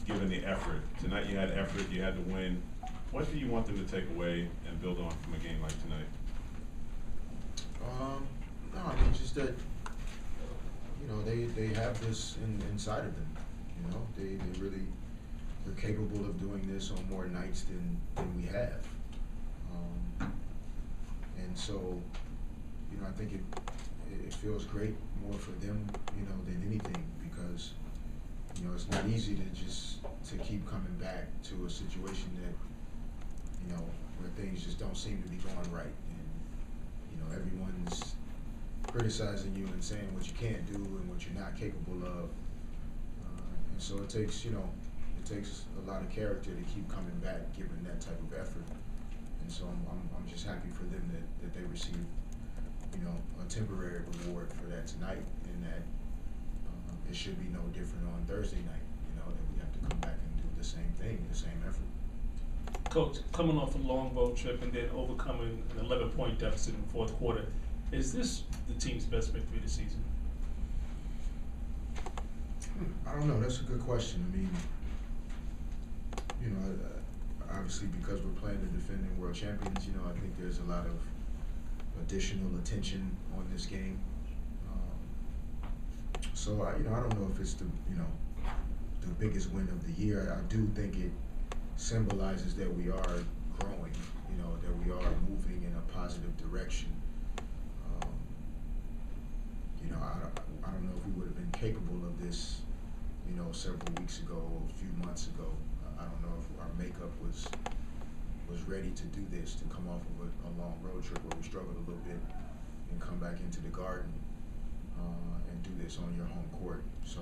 given the effort. Tonight you had effort, you had to win. What do you want them to take away and build on from a game like tonight? No, I mean, just that, they have this inside of them. They really, they're capable of doing this on more nights than we have. And so, I think it feels great more for them, than anything, because, it's not easy to keep coming back to a situation that, where things just don't seem to be going right. And, everyone's criticizing you and saying what you can't do and what you're not capable of. And so it takes a lot of character to keep coming back, given that type of effort. And so I'm just happy for them that they received, a temporary reward for that tonight, and that it should be no different on Thursday night. That we have to come back and do the same thing, the same effort. Coach, coming off a long road trip and then overcoming an 11-point deficit in the fourth quarter, is this the team's best victory this season? I don't know. That's a good question. I mean, obviously because we're playing the defending world champions, I think there's a lot of additional attention on this game. So I don't know if it's the biggest win of the year. I do think it symbolizes that we are growing, that we are moving in a positive direction. I don't know if we would have been capable of this, several weeks ago or a few months ago. I don't know if our makeup was ready to do this, to come off of a long road trip where we struggled a little bit and come back into the Garden and do this on your home court. So,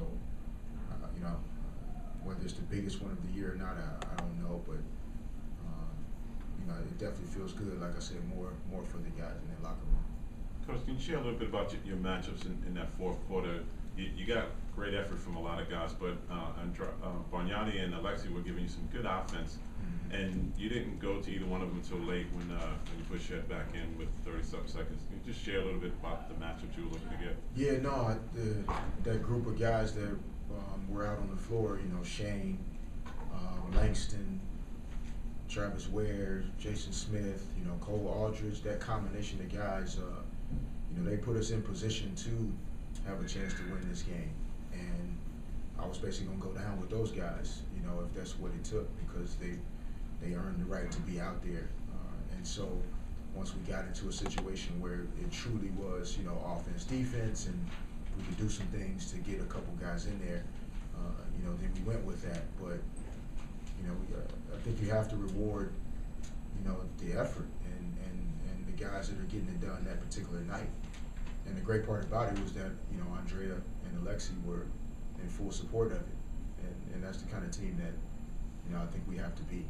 whether it's the biggest one of the year or not, I don't know, but it definitely feels good. Like I said, more for the guys in the locker room. Coach, can you share a little bit about your matchups in that fourth quarter? You got great effort from a lot of guys, but Bargnani and Alexi were giving you some good offense, and you didn't go to either one of them until late when you pushed your head back in with 30-something seconds. Can you just share a little bit about the matchups you were looking to get? Yeah, no, that group of guys that were out on the floor, Shane, Langston, Travis Ware, Jason Smith, Cole Aldridge, that combination of guys, they put us in position to have a chance to win this game. And I was basically going to go down with those guys, if that's what it took, because they earned the right to be out there. And so once we got into a situation where it truly was, offense, defense, and we could do some things to get a couple guys in there, then we went with that. But, I think you have to reward, the effort and the guys that are getting it done that particular night. And the great part about it was that, Andrea and Alexi were in full support of it. And that's the kind of team that, I think we have to be.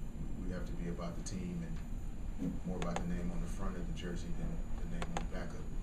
We have to be about the team and more about the name on the front of the jersey than the name on the back of it.